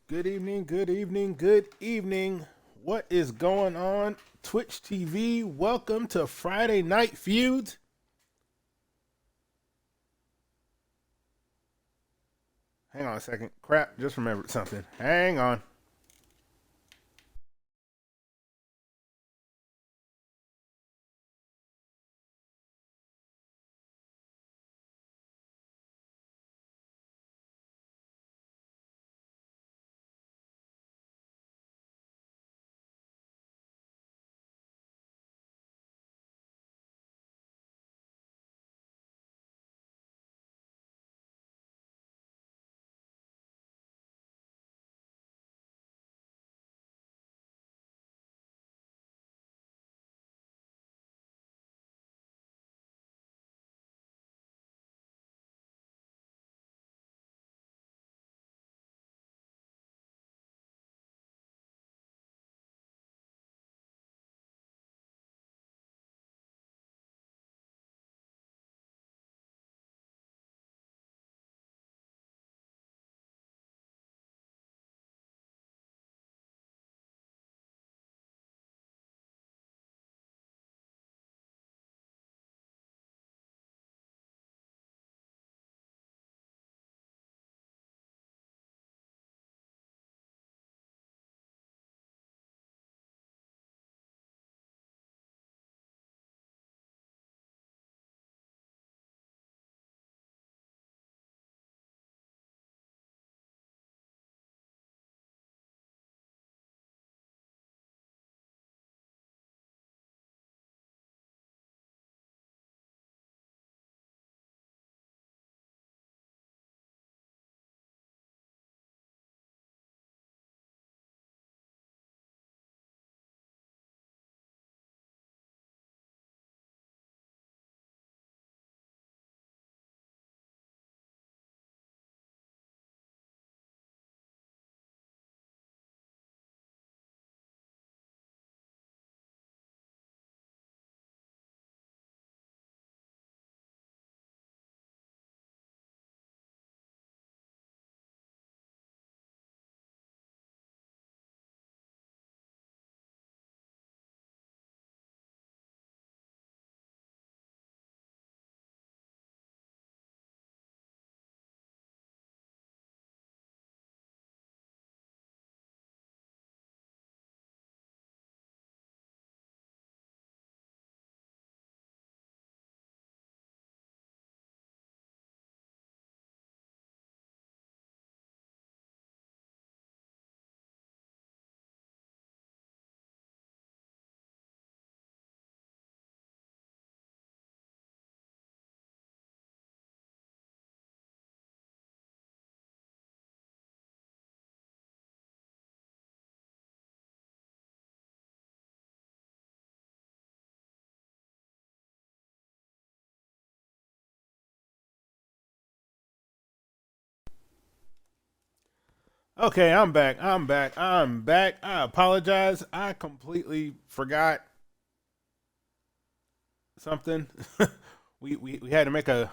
Good evening, good evening, good evening. What is going on? Twitch TV, welcome to Friday Night Feuds. Hang on a second. Crap, just remembered something. Hang on. Okay, I'm back. I'm back. I apologize. I completely forgot something. we had to make a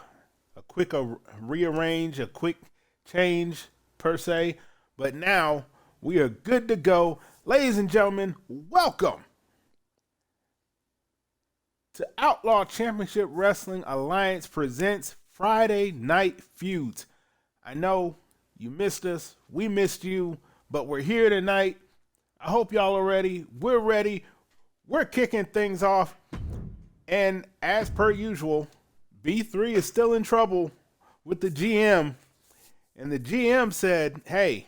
quick rearrange, a quick change per se. But now we are good to go. Ladies and gentlemen, welcome to Outlaw Championship Wrestling Alliance presents Friday Night Feuds. I know you missed us, we missed you, but we're here tonight. I hope y'all are ready. We're ready. We're kicking things off. And as per usual, B3 is still in trouble with the GM. And the GM said, hey,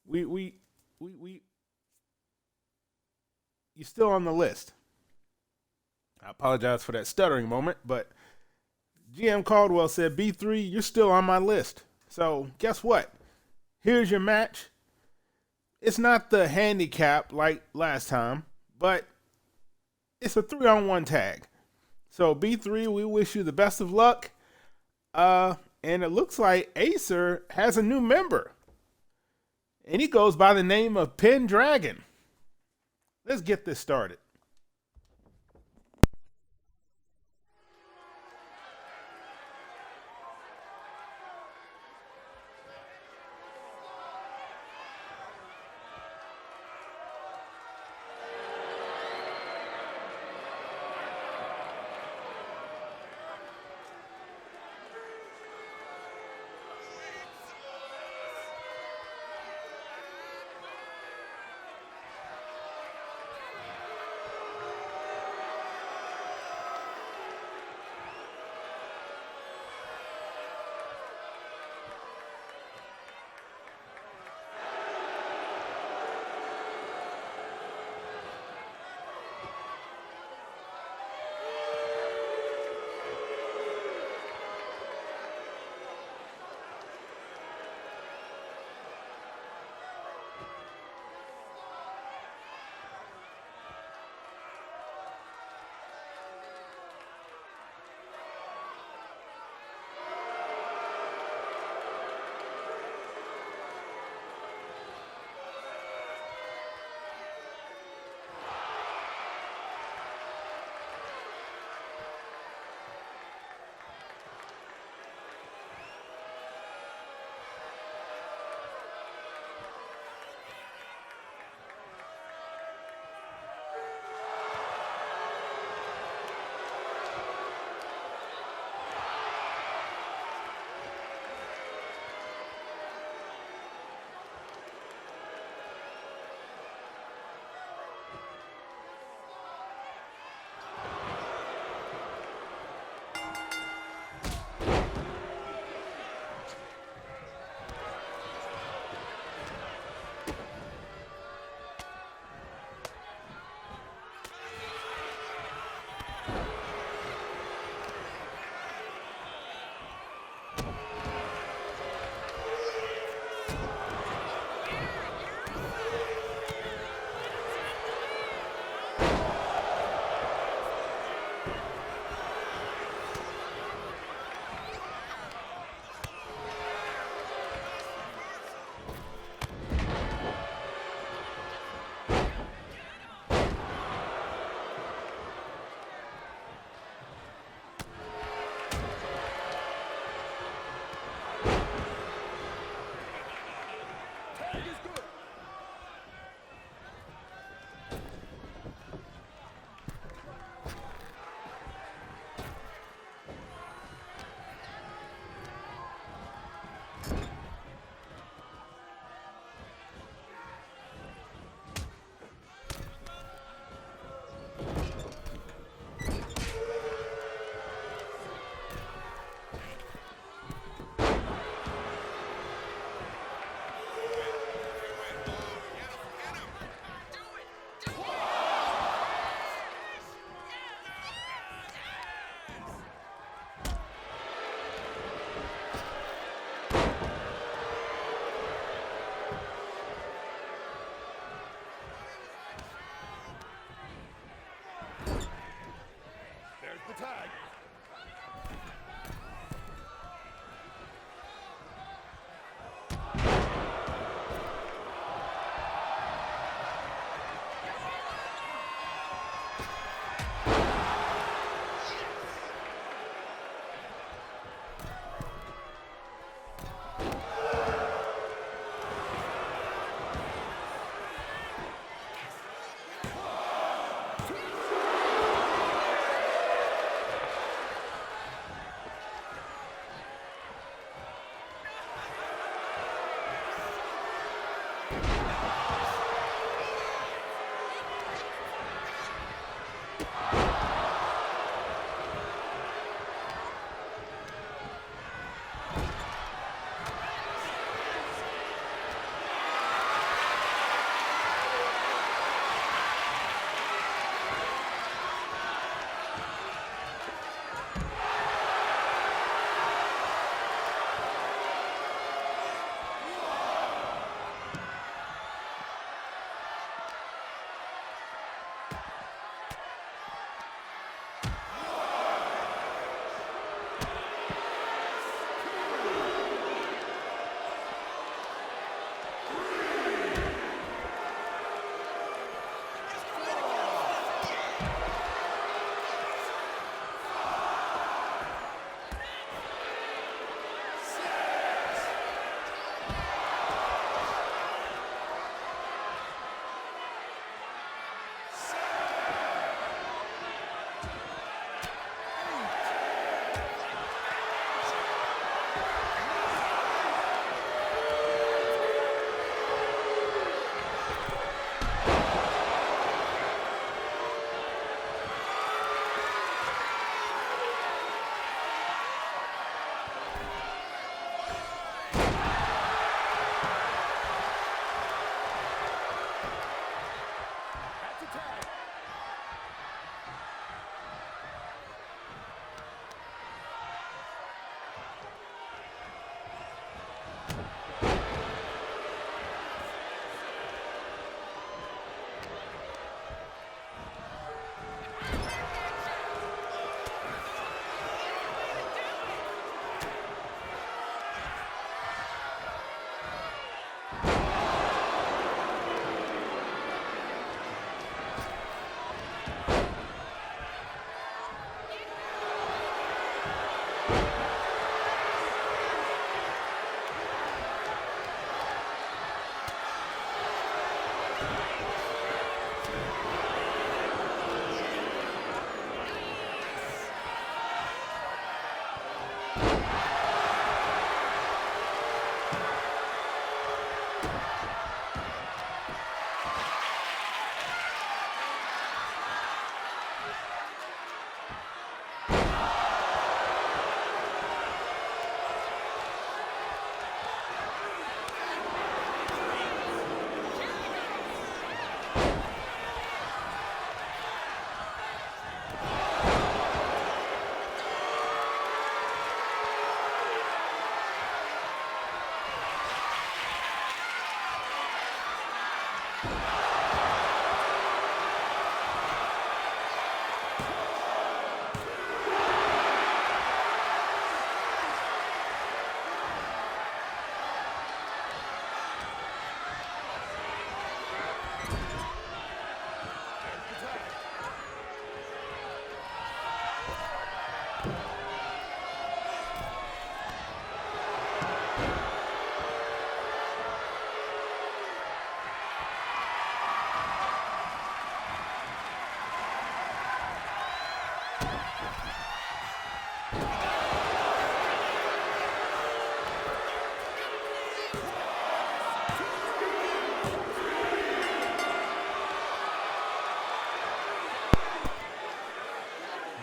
we, we, we, you're still on the list. I apologize for that stuttering moment, but GM Caldwell said, B3, you're still on my list. So guess what? Here's your match. It's not the handicap like last time, but it's a 3-on-1 tag. So B3, we wish you the best of luck. And it looks like Acer has a new member. And he goes by the name of Pendragon. Let's get this started.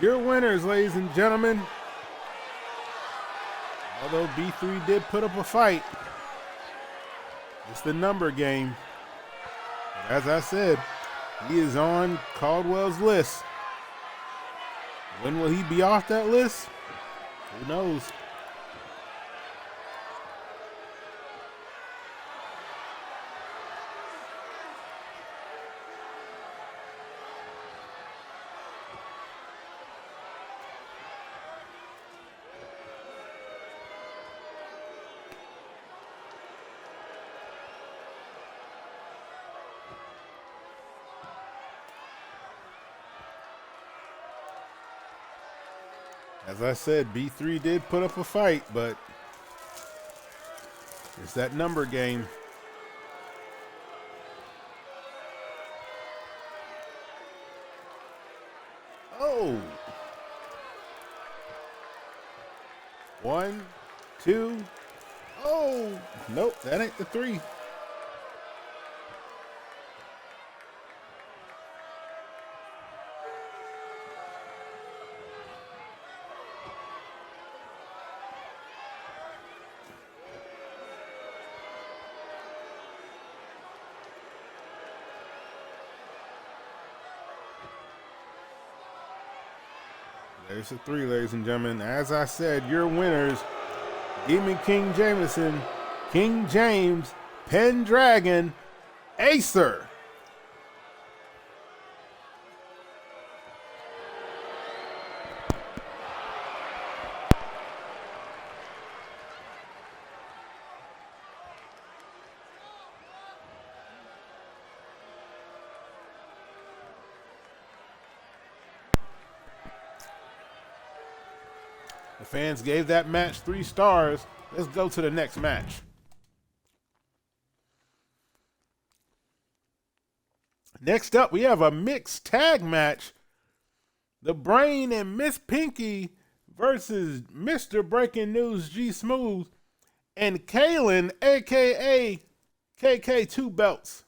Your winners, ladies and gentlemen. Although B3 did put up a fight, it's the number game. But as I said, he is on Caldwell's list. When will he be off that list? Who knows? As I said, B3 did put up a fight, but it's that number game. Oh. 1, 2. Oh, nope, that ain't the 3. There's a 3, ladies and gentlemen. As I said, your winners, Demon King Jameson, King James, Pendragon, Acer. The fans gave that match 3 stars. Let's go to the next match. Next up, we have a mixed tag match. The Brain and Miss Pinky versus Mr. Breaking News G Smooth and Kalen, a.k.a. KK 2 Belts.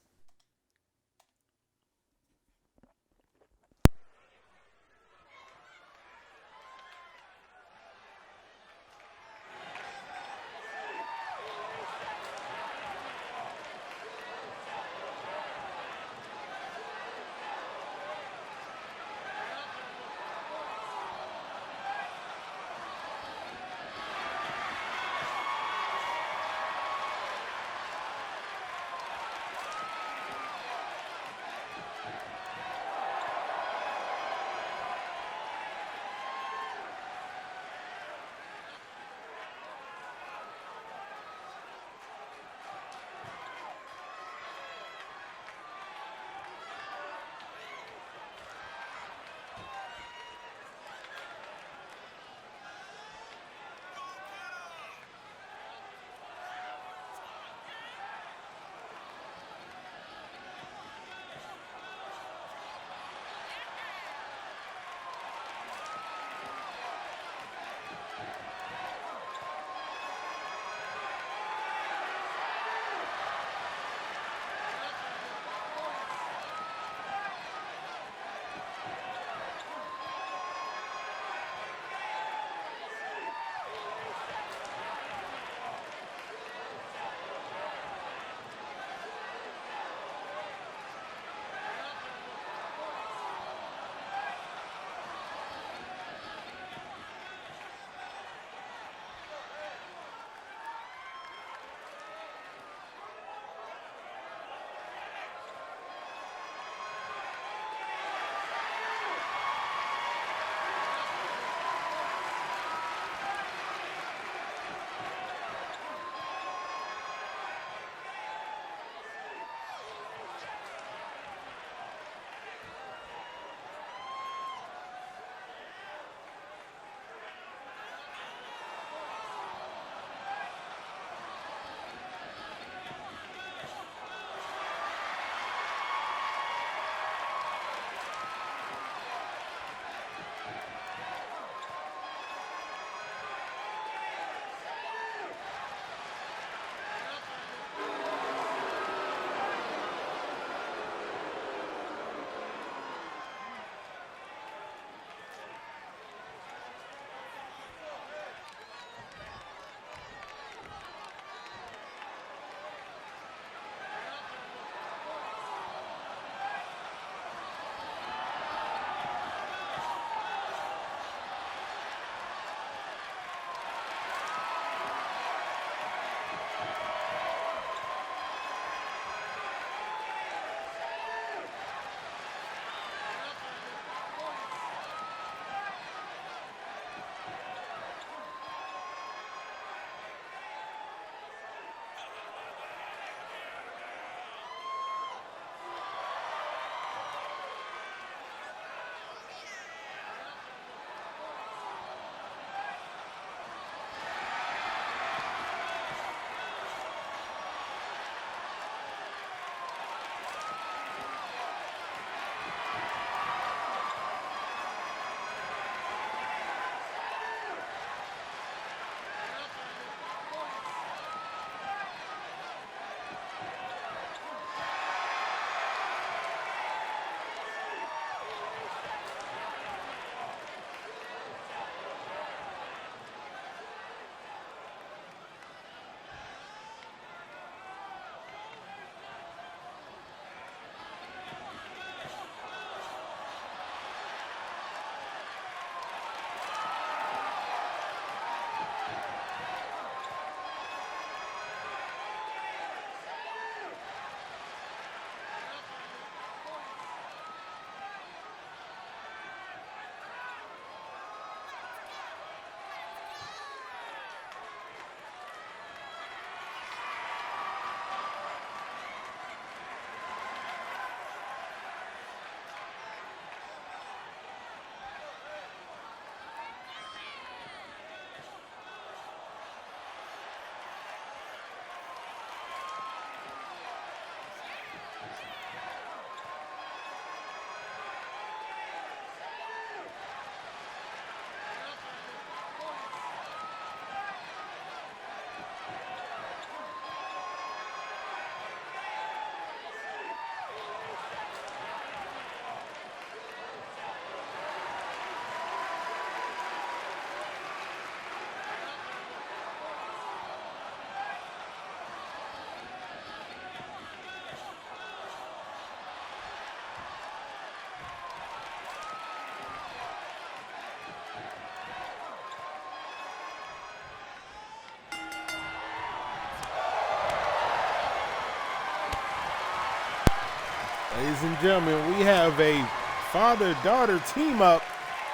Ladies and gentlemen, we have a father-daughter team up.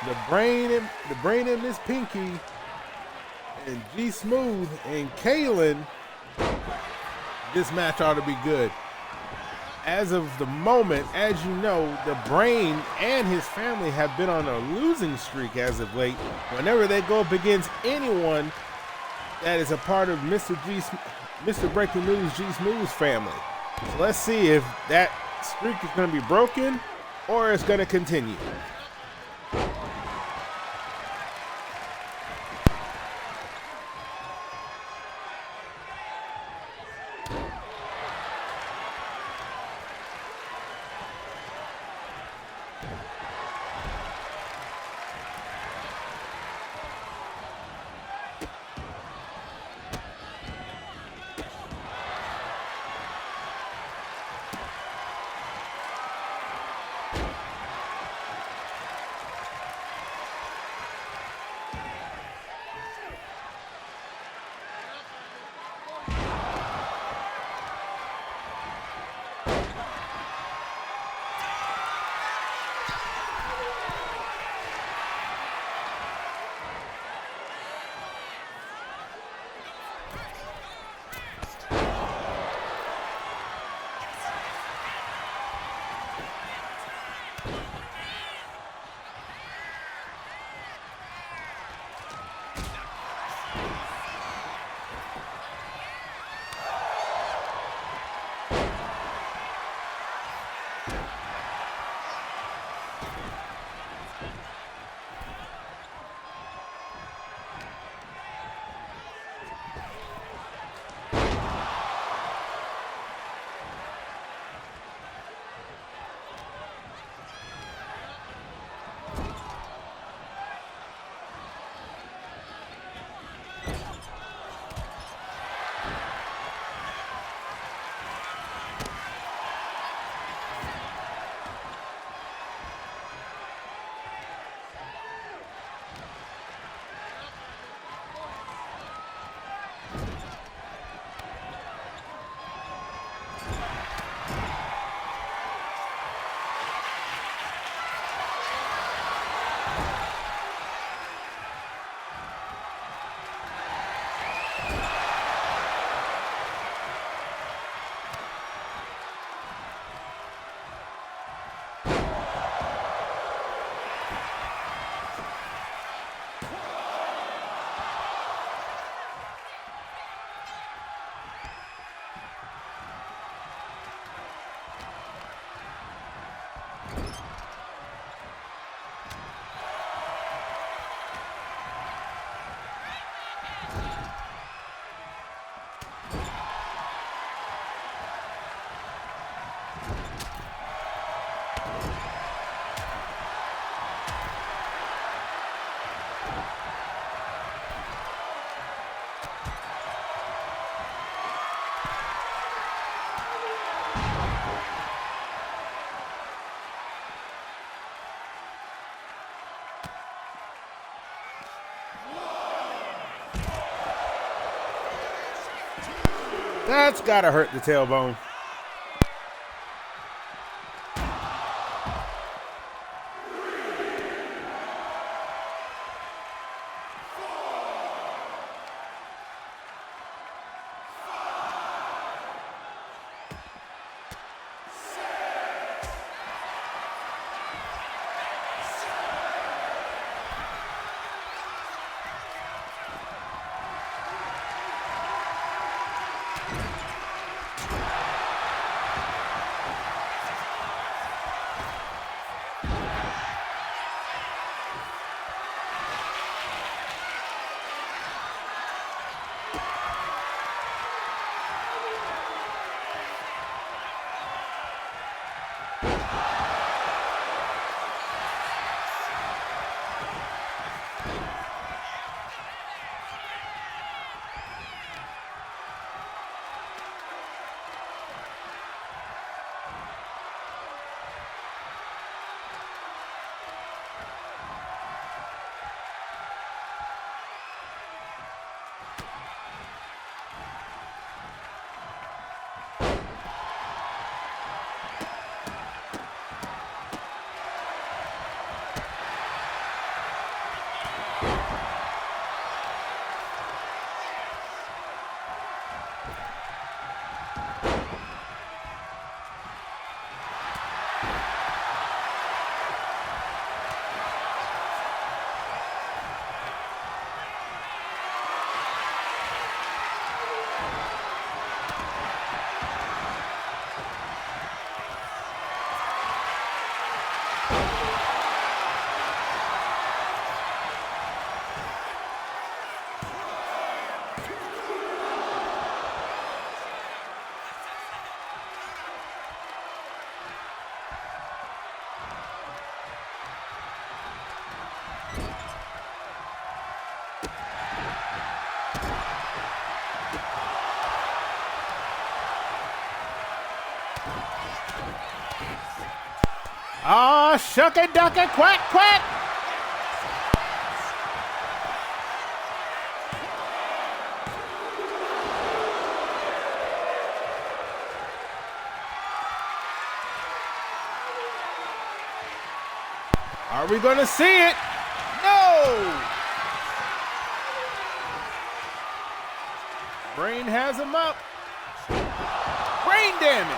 The brain and Miss Pinky and G Smooth and Kaylin. This match ought to be good. As of the moment, as you know, the Brain and his family have been on a losing streak as of late. Whenever they go up against anyone that is a part of Mr. Breaking News G Smooth's family. So let's see if that streak is going to be broken or it's going to continue. That's gotta hurt the tailbone. shuck it, duck it, quack, quack. Are we going to see it? No! Brain has him up. Brain damage.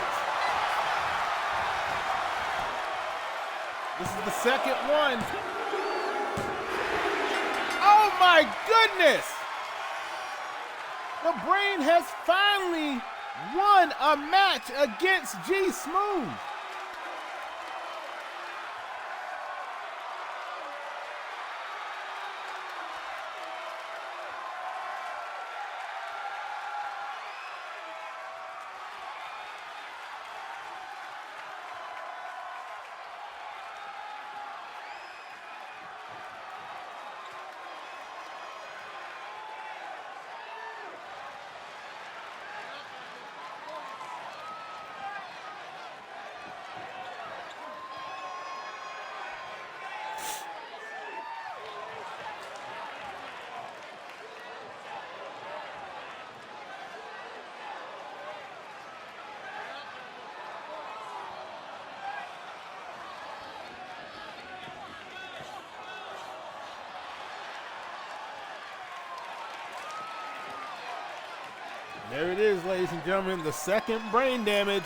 This is the second one. Oh my goodness! The Brain has finally won a match against G Smooth. There it is, ladies and gentlemen, the second brain damage.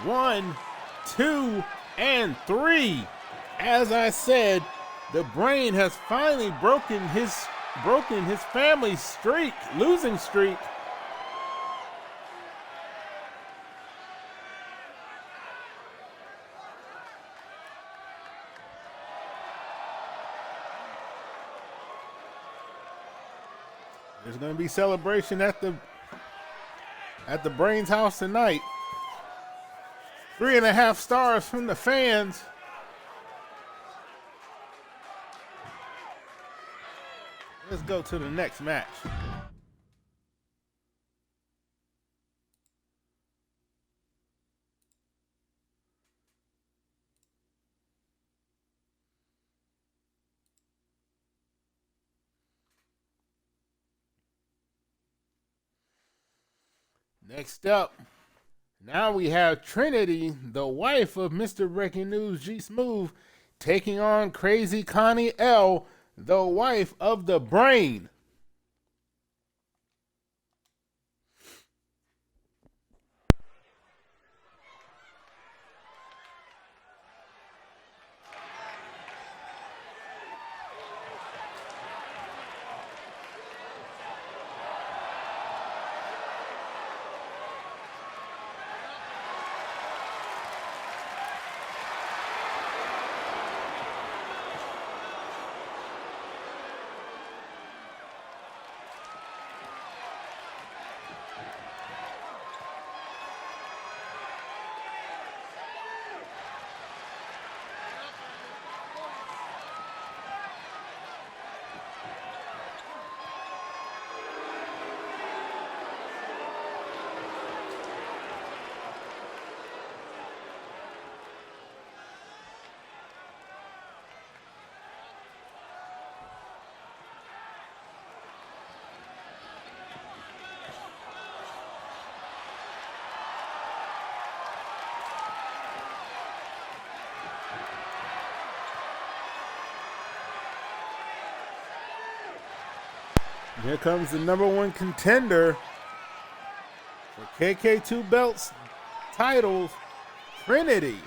1, 2, and 3. As I said, the Brain has finally broken his family streak, losing streak. There's going to be celebration at the Brain's house tonight. 3.5 stars from the fans. Let's go to the next match. Next up, now we have Trinity, the wife of Mr. Breaking News G Smooth, taking on Crazy Connie L, the wife of the Brain. Here comes the #1 contender for KK2 belts titles, Trinity.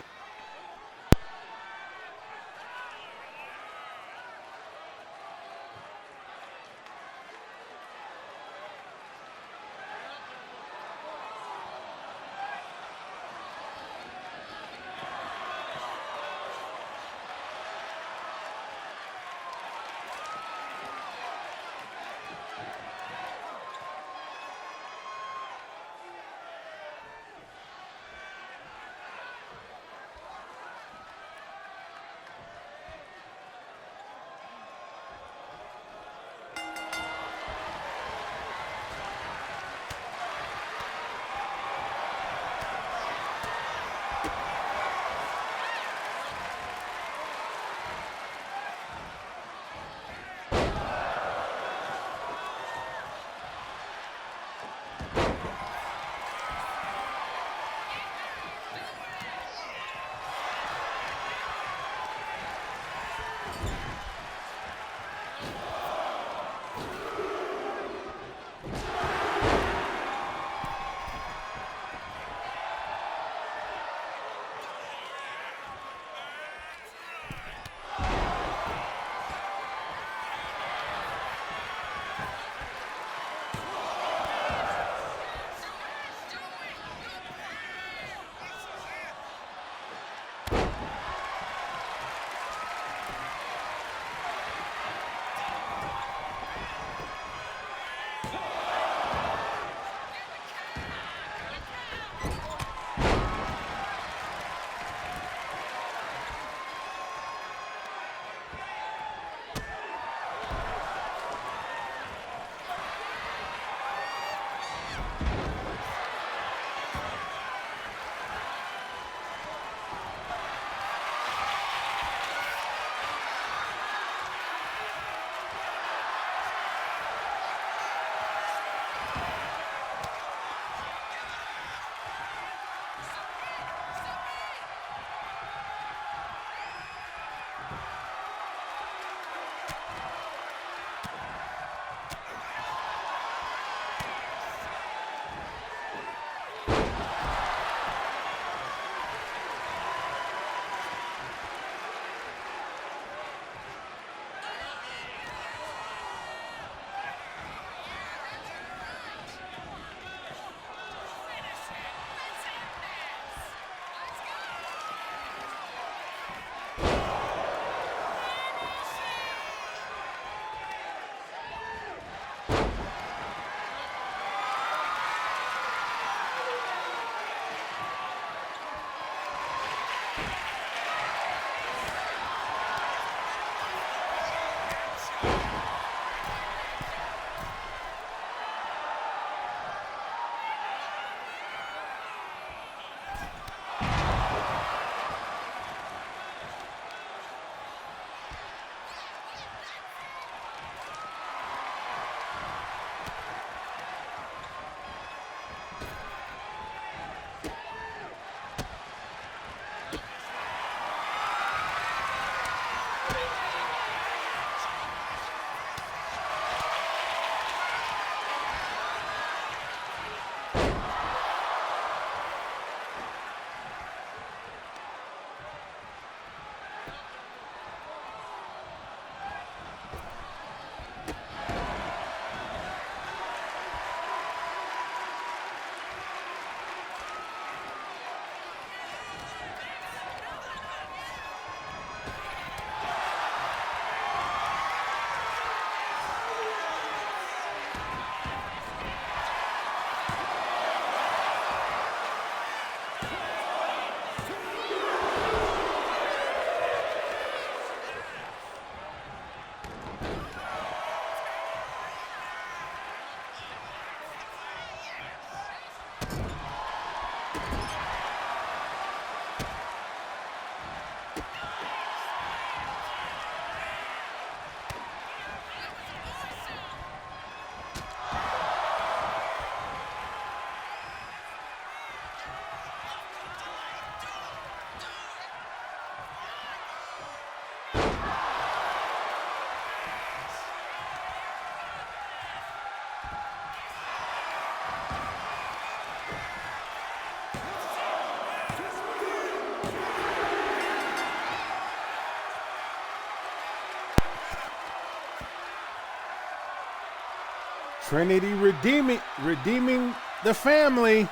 Trinity redeeming the family.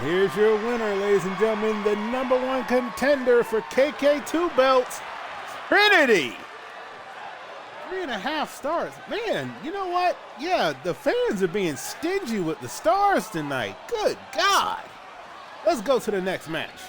Here's your winner, ladies and gentlemen, the #1 contender for KK2 belts, Trinity. 3.5 stars. Man, you know what? Yeah, the fans are being stingy with the stars tonight. Good God. Let's go to the next match.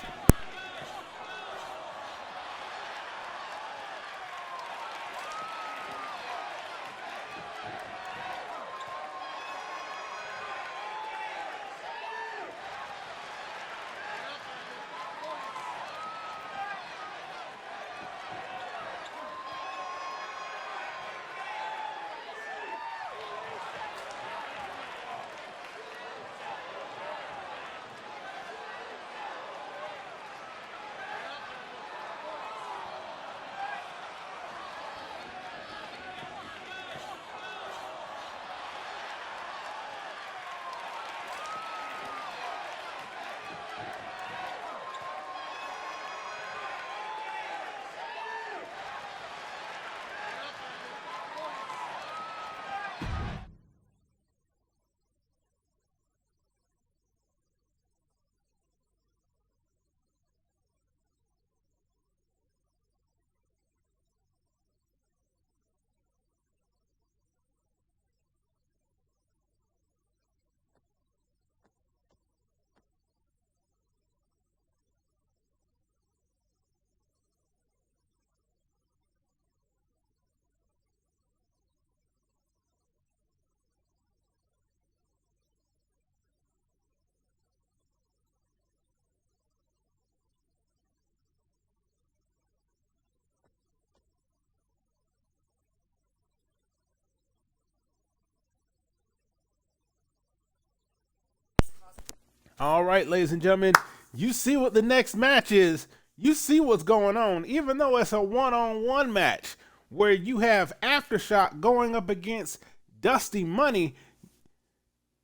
All right, ladies and gentlemen, you see what the next match is. You see what's going on, even though it's a one-on-one match where you have Aftershock going up against Dusty Money.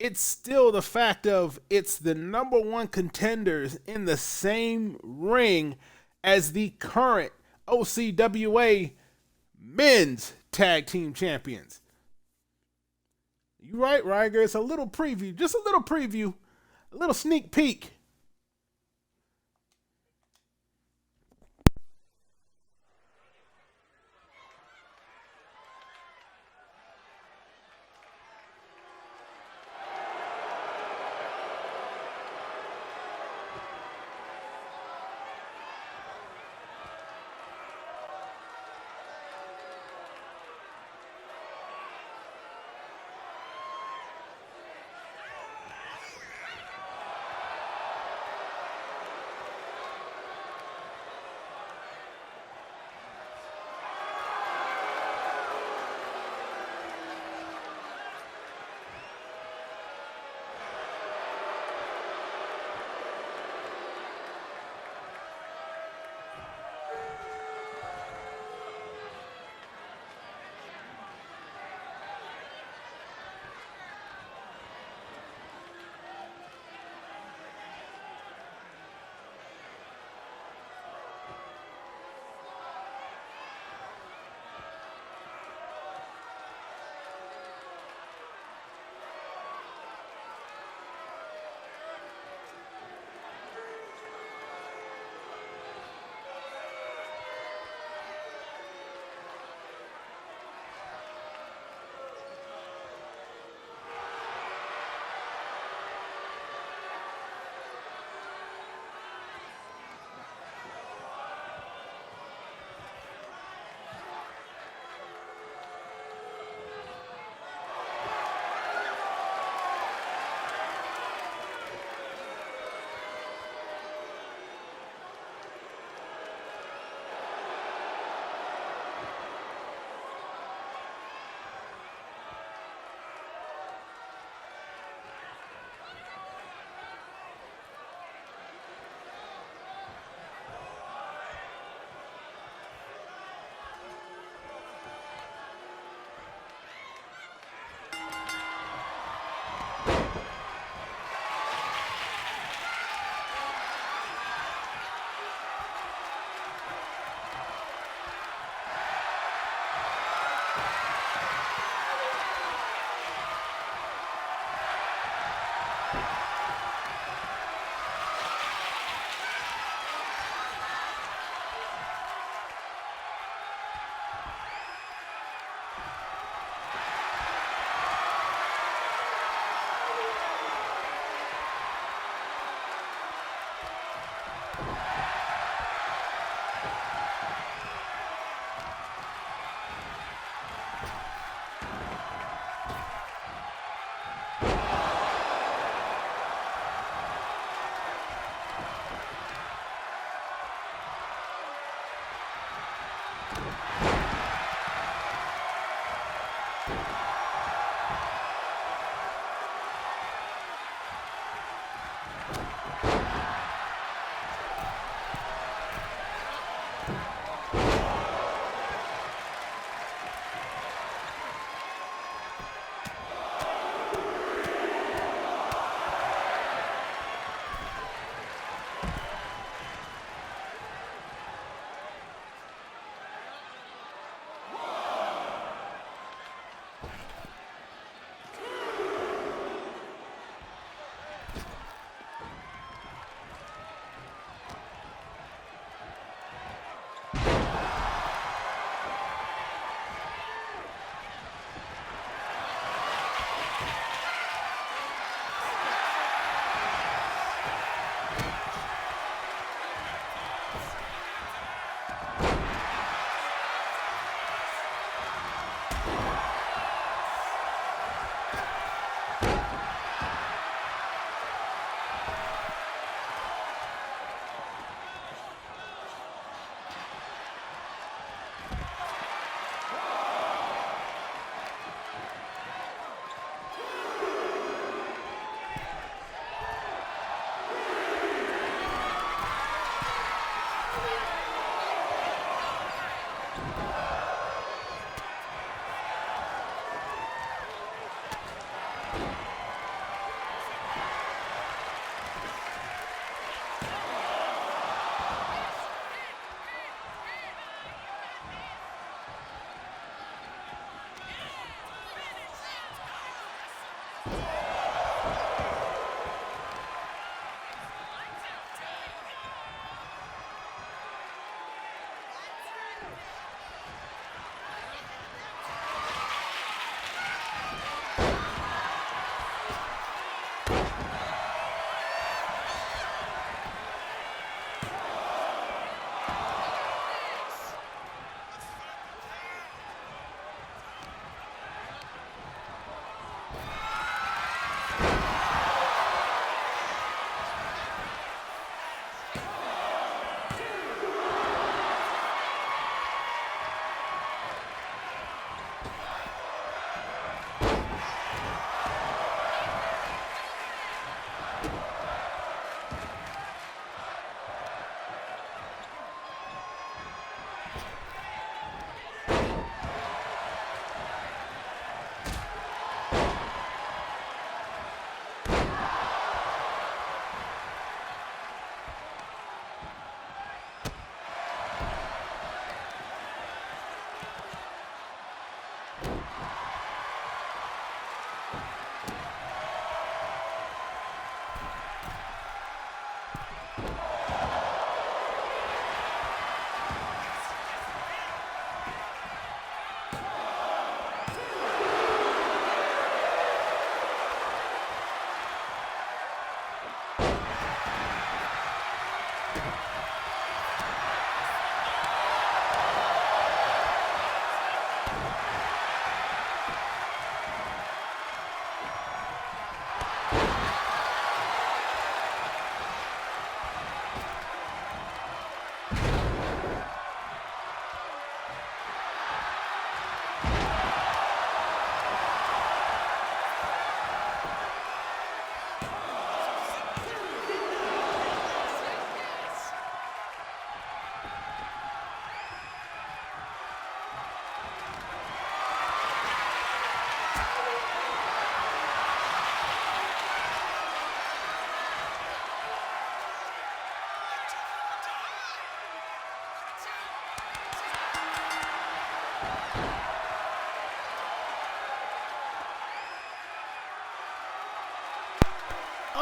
It's still the fact of it's the #1 contenders in the same ring as the current OCWA men's tag team champions. You right, Ryger? It's a little preview, just a little preview. A little sneak peek.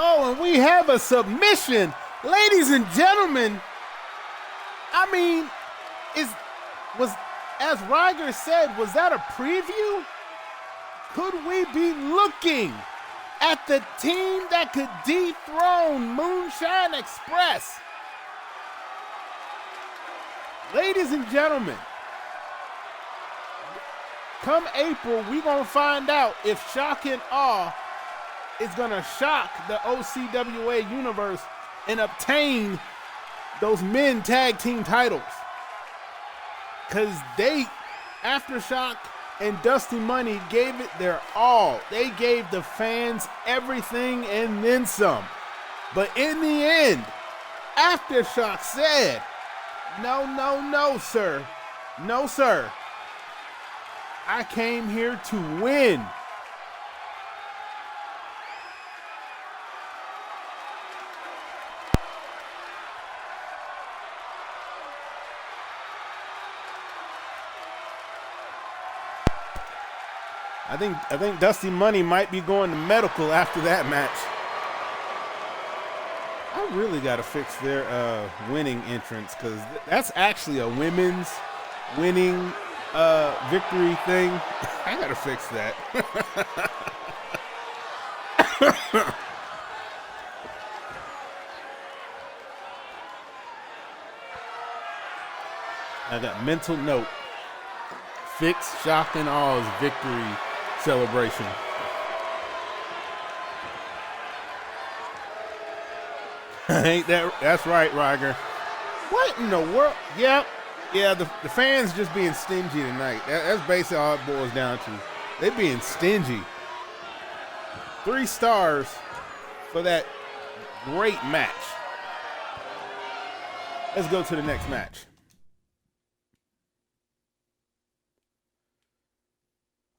Oh, and we have a submission. Ladies and gentlemen, I mean, as Ryger said, was that a preview? Could we be looking at the team that could dethrone Moonshine Express? Ladies and gentlemen, come April, we're going to find out if Shock and Awe is going to shock the OCWA universe and obtain those men tag team titles. because Aftershock and Dusty Money gave it their all. They gave the fans everything and then some. But in the end, Aftershock said, no, no, no, sir. No, sir. I came here to win. I think Dusty Money might be going to medical after that match. I really got to fix their winning entrance, because that's actually a women's winning victory thing. I got to fix that. I got mental note. Fix Shock and Aw's victory celebration. Ain't that's right, Roger. What in the world? Yep. Yeah, the fans just being stingy tonight. That's basically all it boils down to. They being stingy. 3 stars for that great match. Let's go to the next match.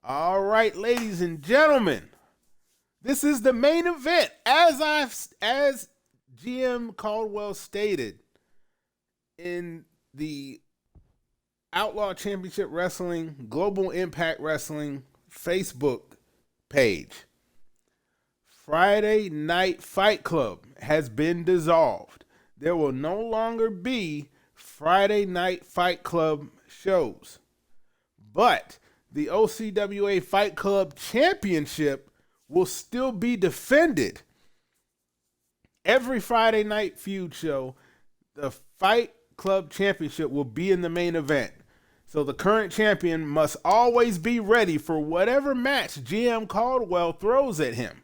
All right, ladies and gentlemen, this is the main event. As GM Caldwell stated in the Outlaw Championship Wrestling Global Impact Wrestling Facebook page, Friday Night Fight Club has been dissolved. There will no longer be Friday Night Fight Club shows, but the OCWA Fight Club Championship will still be defended. Every Friday Night Feud show, the Fight Club Championship will be in the main event. So the current champion must always be ready for whatever match GM Caldwell throws at him.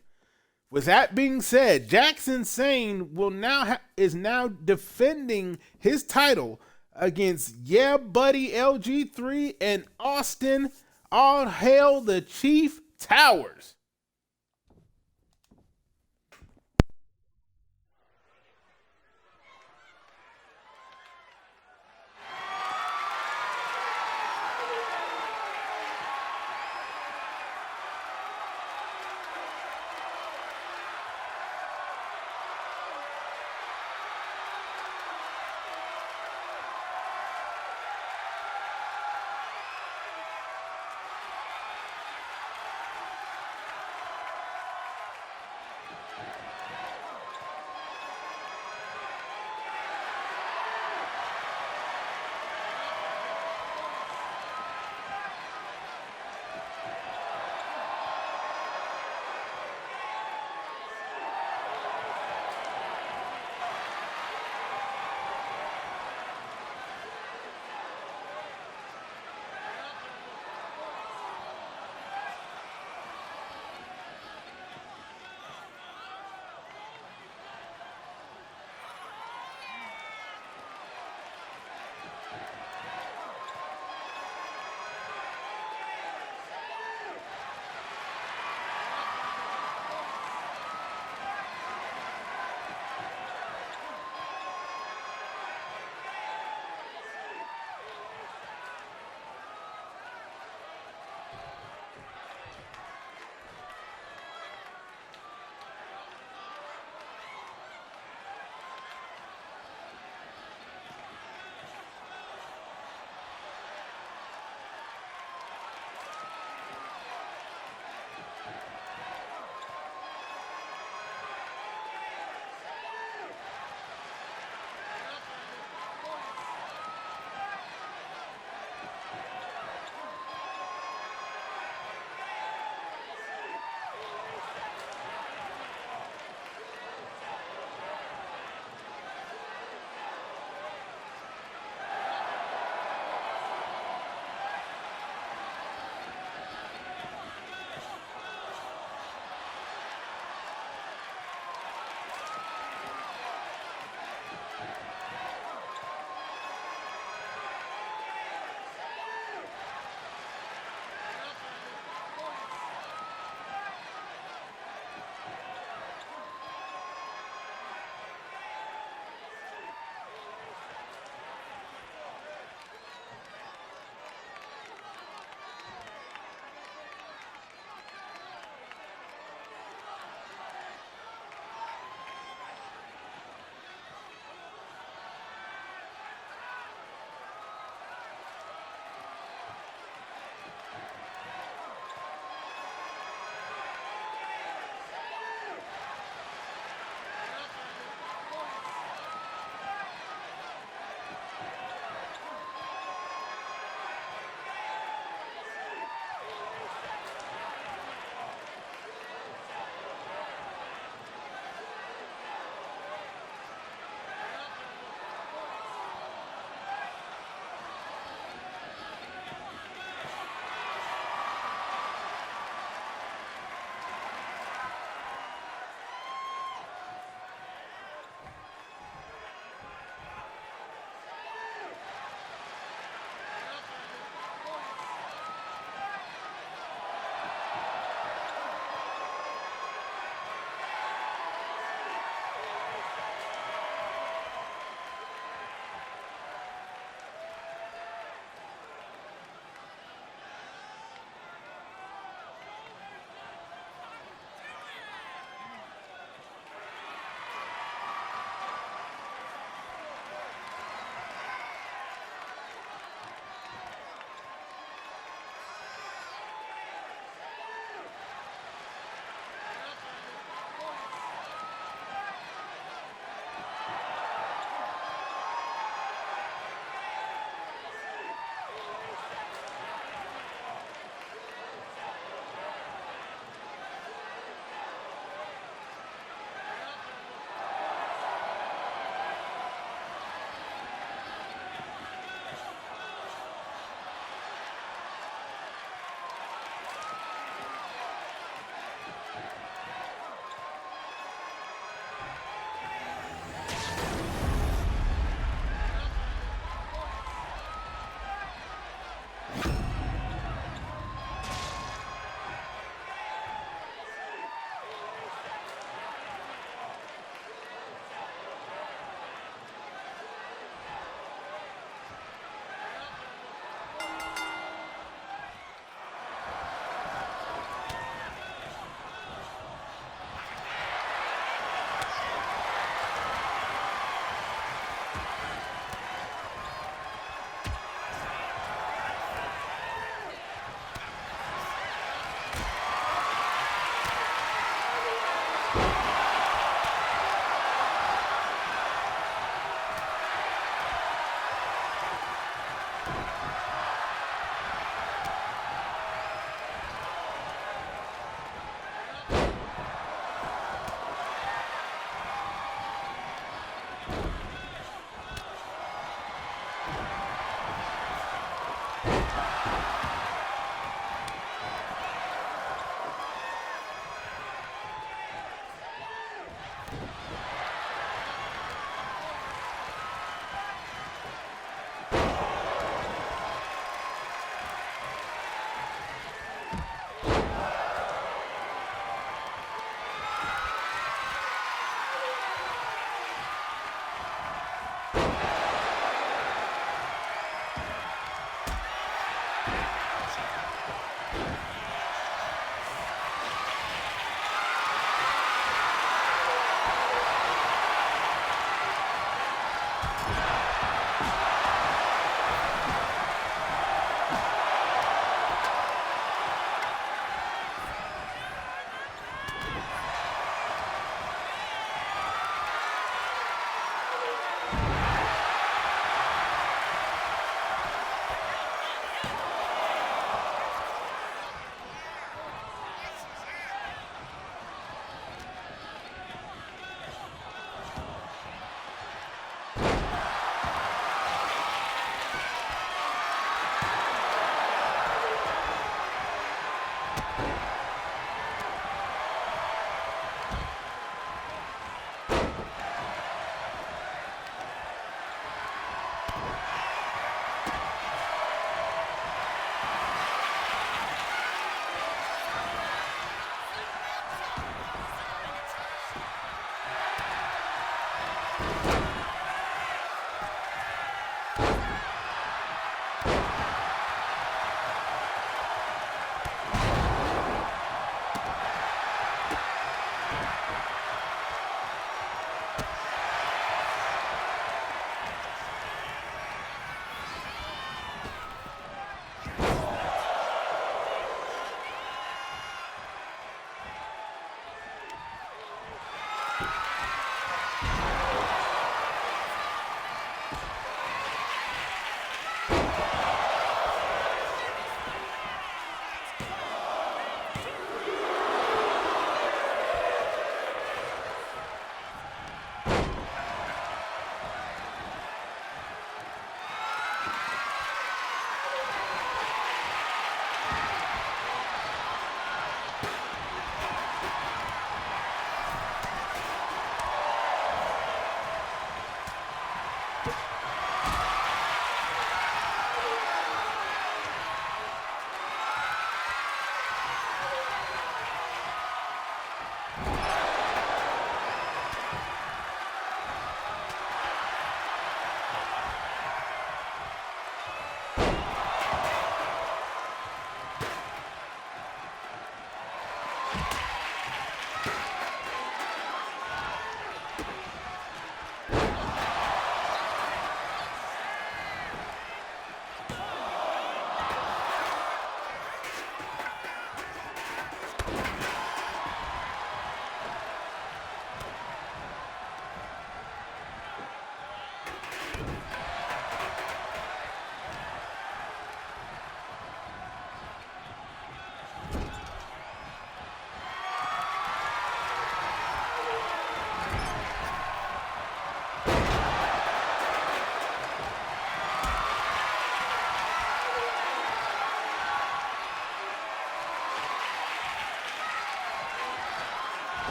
With that being said, Jackson Sane is now defending his title against Yeah Buddy LG3 and Austin All Hail the Chief Towers.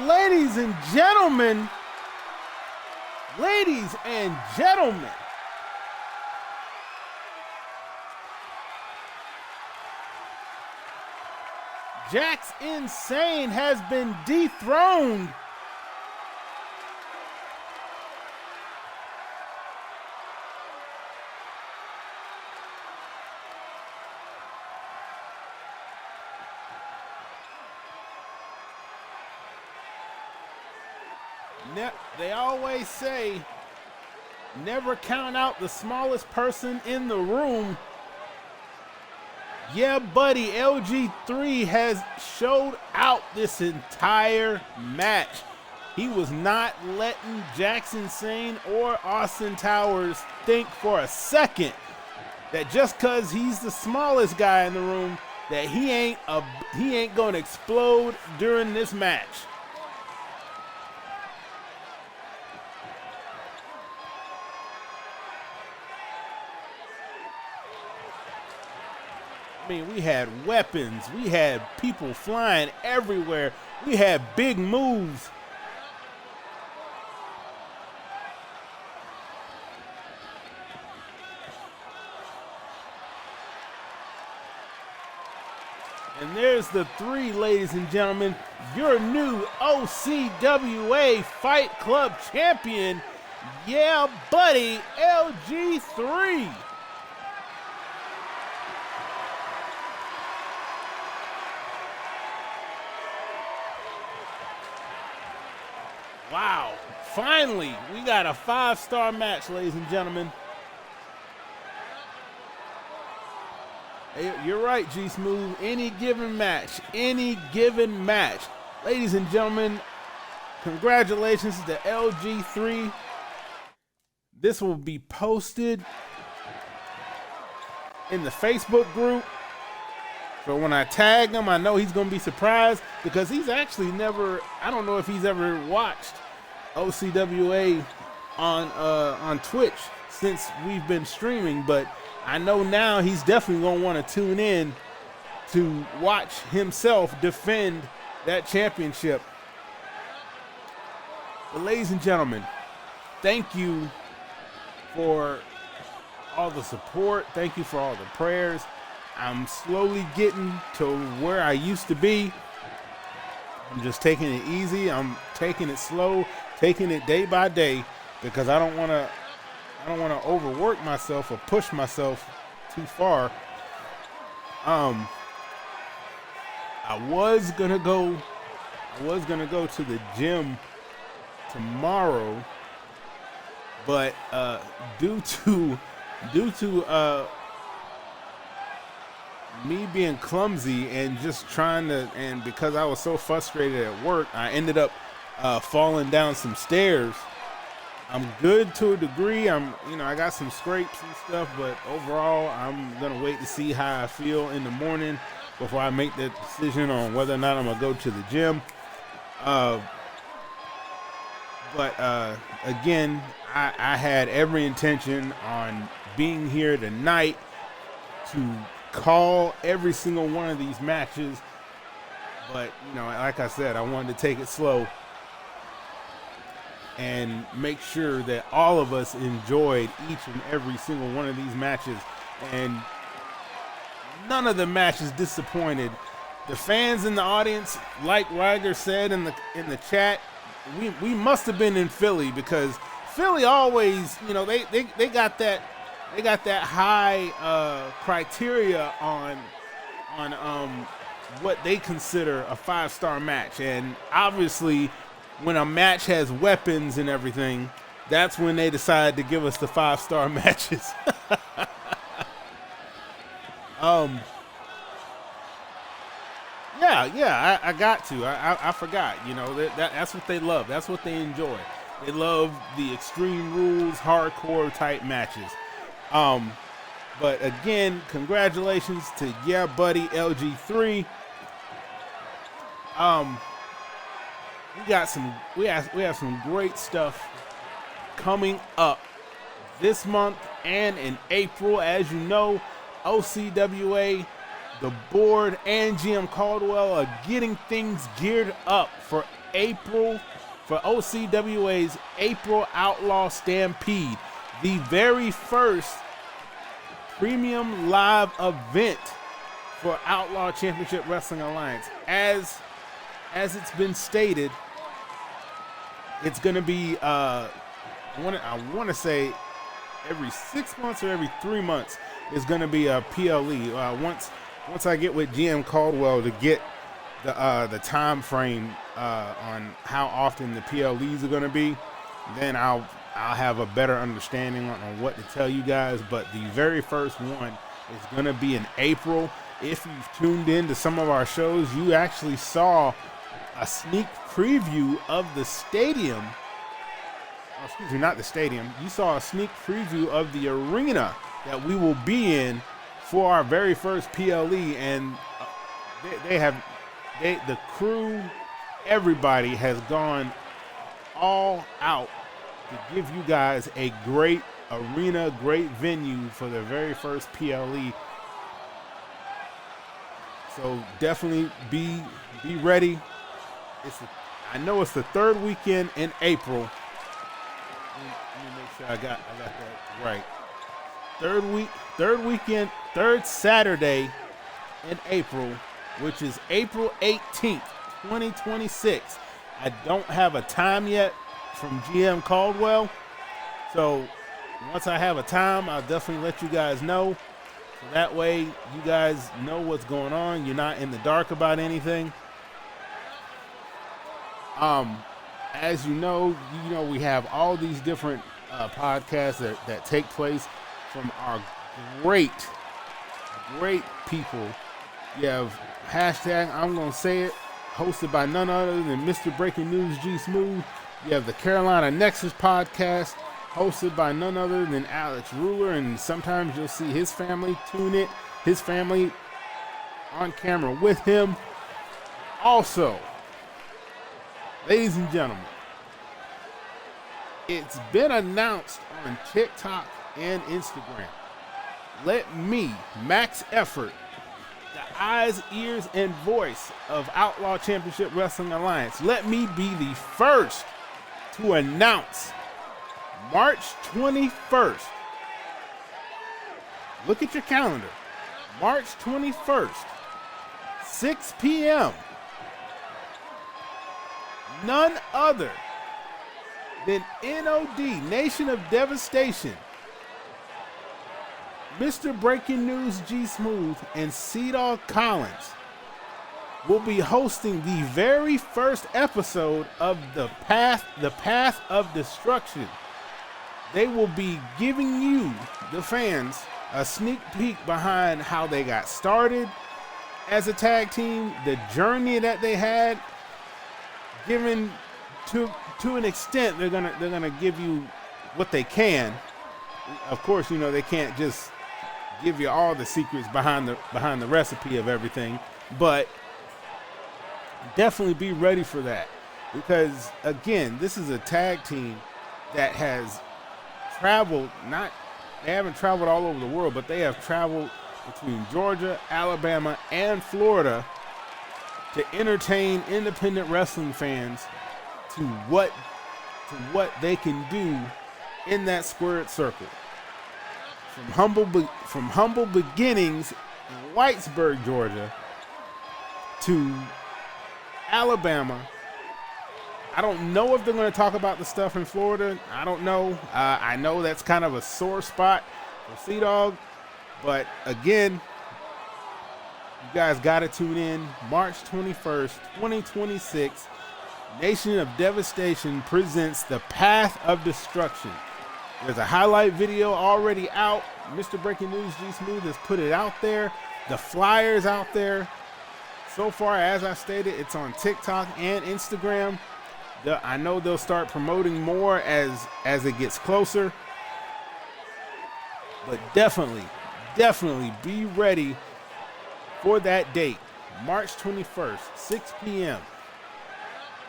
Ladies and gentlemen, ladies and gentlemen, Jax Insane has been dethroned. They always say, never count out the smallest person in the room. Yeah, buddy, LG3 has showed out this entire match. He was not letting Jax Insane or Austin Towers think for a second that just because he's the smallest guy in the room, that he ain't gonna explode during this match. I mean, we had weapons, we had people flying everywhere, we had big moves. And there's the three, ladies and gentlemen, your new OCWA Fight Club champion, yeah, buddy, LG3. Wow, finally, we got a 5-star match, ladies and gentlemen. Hey, you're right, G Smooth. Any given match. Ladies and gentlemen, congratulations to LG3. This will be posted in the Facebook group So when I tag him, I know he's going to be surprised because he's actually never, I don't know if he's ever watched OCWA on Twitch since we've been streaming, but I know now he's definitely going to want to tune in to watch himself defend that championship. But ladies and gentlemen, thank you for all the support. Thank you for all the prayers. I'm slowly getting to where I used to be. I'm just taking it easy. I'm taking it slow, taking it day by day, because I don't want to overwork myself or push myself too far. I was gonna go to the gym tomorrow, but due to me being clumsy and just trying to, and because I was so frustrated at work, I ended up falling down some stairs. I'm good to a degree. I got some scrapes and stuff, but overall, I'm gonna wait to see how I feel in the morning before I make that decision on whether or not I'm gonna go to the gym. But again, I had every intention on being here tonight to call every single one of these matches, but like I said, I wanted to take it slow and make sure that all of us enjoyed each and every single one of these matches, and none of the matches disappointed. The fans in the audience, like Ryder said in the chat, we must have been in Philly, because Philly always, they got that high criteria on what they consider a 5-star match. And obviously, when a match has weapons and everything, that's when they decide to give us the 5-star matches. Yeah, I got to. I forgot. That's what they love. That's what they enjoy. They love the Extreme Rules, hardcore type matches. But again, congratulations to buddy LG3. We have some great stuff coming up this month and in April. As you know, OCWA, the board, and GM Caldwell are getting things geared up for April, for OCWA's April Outlaw Stampede, the very first premium live event for Outlaw Championship Wrestling Alliance. As it's been stated, it's going to be, I want to say every 6 months or every 3 months is going to be a PLE. Once I get with GM Caldwell to get the time frame on how often the PLEs are going to be, then I'll have a better understanding on what to tell you guys. But the very first one is going to be in April. If you've tuned in to some of our shows, you actually saw a sneak preview of the stadium. Excuse me, not the stadium. You saw a sneak preview of the arena that we will be in for our very first PLE, and the crew, everybody has gone all out to give you guys a great arena, great venue for the very first PLE. So definitely be ready. I know it's the third weekend in April. Let me make sure I got that right. Third Saturday in April, which is April 18th, 2026. I don't have a time yet from GM Caldwell, so once I have a time, I'll definitely let you guys know. So that way you guys know what's going on. You're not in the dark about anything. As you know, we have all these different podcasts that take place from our great people. You have hashtag, I'm going to say it, hosted by none other than Mr. Breaking News G Smooth. You have the Carolina Nexus podcast, hosted by none other than Alex Ruler, and sometimes you'll see his family tune it. His family on camera with him. Also, ladies and gentlemen, it's been announced on TikTok and Instagram. Let me, Max Effort, the eyes, ears, and voice of Outlaw Championship Wrestling Alliance, let me be the first to announce March 21st. Look at your calendar. March 21st, 6 p.m. None other than NOD, Nation of Devastation, Mr. Breaking News G Smooth, and C-Dog Collins will be hosting the very first episode of the Path of Destruction. They will be giving you, the fans, a sneak peek behind how they got started as a tag team, the journey that they had, given to an extent. They're gonna give you what they can. Of course, you know they can't just give you all the secrets behind the recipe of everything, but definitely be ready for that, because again, this is a tag team that has traveled. They haven't traveled all over the world, but they have traveled between Georgia, Alabama, and Florida to entertain independent wrestling fans to what they can do in that squared circle. From humble beginnings in Whitesburg, Georgia, to Alabama. I don't know if they're going to talk about the stuff in Florida. I don't know. I know that's kind of a sore spot for C-Dog. But again, you guys got to tune in. March 21st, 2026. Nation of Devastation presents The Path of Destruction. There's a highlight video already out. Mr. Breaking News G Smooth has put it out there. The flyer's out there. So far, as I stated, it's on TikTok and Instagram. I know they'll start promoting more as it gets closer. But definitely be ready for that date. March 21st, 6 p.m.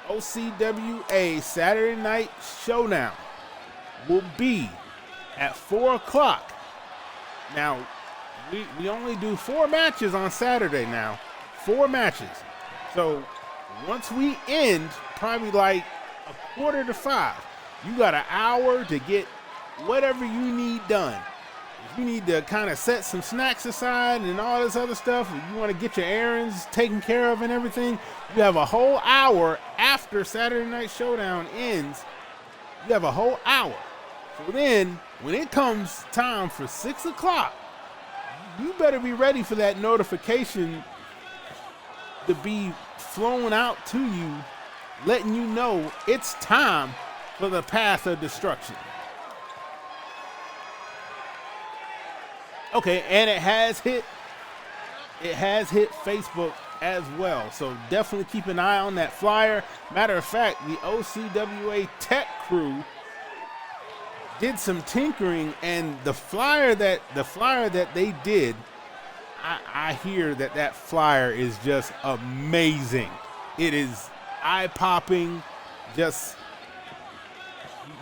OCWA Saturday Night Showdown will be at 4 o'clock. Now, we only do 4 matches on Saturday now. 4 matches. So once we end, probably like 4:45, you got an hour to get whatever you need done. If you need to kind of set some snacks aside and all this other stuff, if you want to get your errands taken care of and everything, you have a whole hour after Saturday Night Showdown ends. You have a whole hour. So then, when it comes time for 6 o'clock, you better be ready for that notification to be flown out to you, letting you know it's time for the Path of Destruction. Okay, and it has hit Facebook as well. So definitely keep an eye on that flyer. Matter of fact, the OCWA tech crew did some tinkering, and the flyer that they did, I hear that flyer is just amazing. It is eye-popping. Just,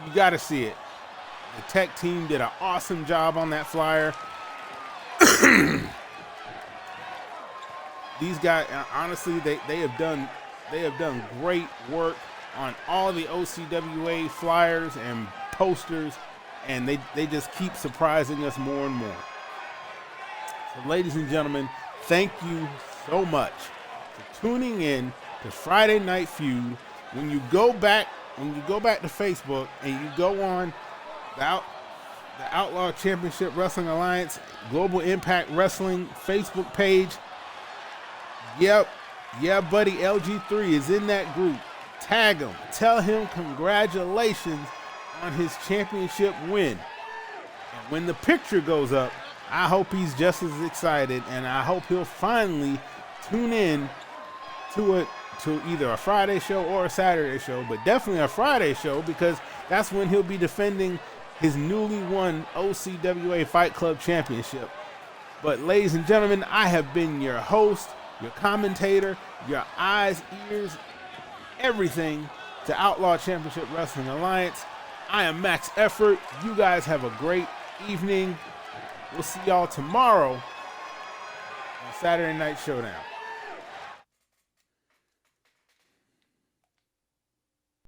you got to see it. The tech team did an awesome job on that flyer. These guys, honestly, they have done great work on all the OCWA flyers and posters, and they just keep surprising us more and more. So, ladies and gentlemen, thank you so much for tuning in to Friday Night Feud. When you go back to Facebook and you go on the Outlaw Championship Wrestling Alliance Global Impact Wrestling Facebook page, yep, buddy, LG3 is in that group. Tag him. Tell him congratulations on his championship win. And when the picture goes up, I hope he's just as excited, and I hope he'll finally tune in to either a Friday show or a Saturday show, but definitely a Friday show, because that's when he'll be defending his newly won OCWA Fight Club Championship. But ladies and gentlemen, I have been your host, your commentator, your eyes, ears, everything to Outlaw Championship Wrestling Alliance. I am Max Effort. You guys have a great evening. We'll see y'all tomorrow on Saturday Night Showdown.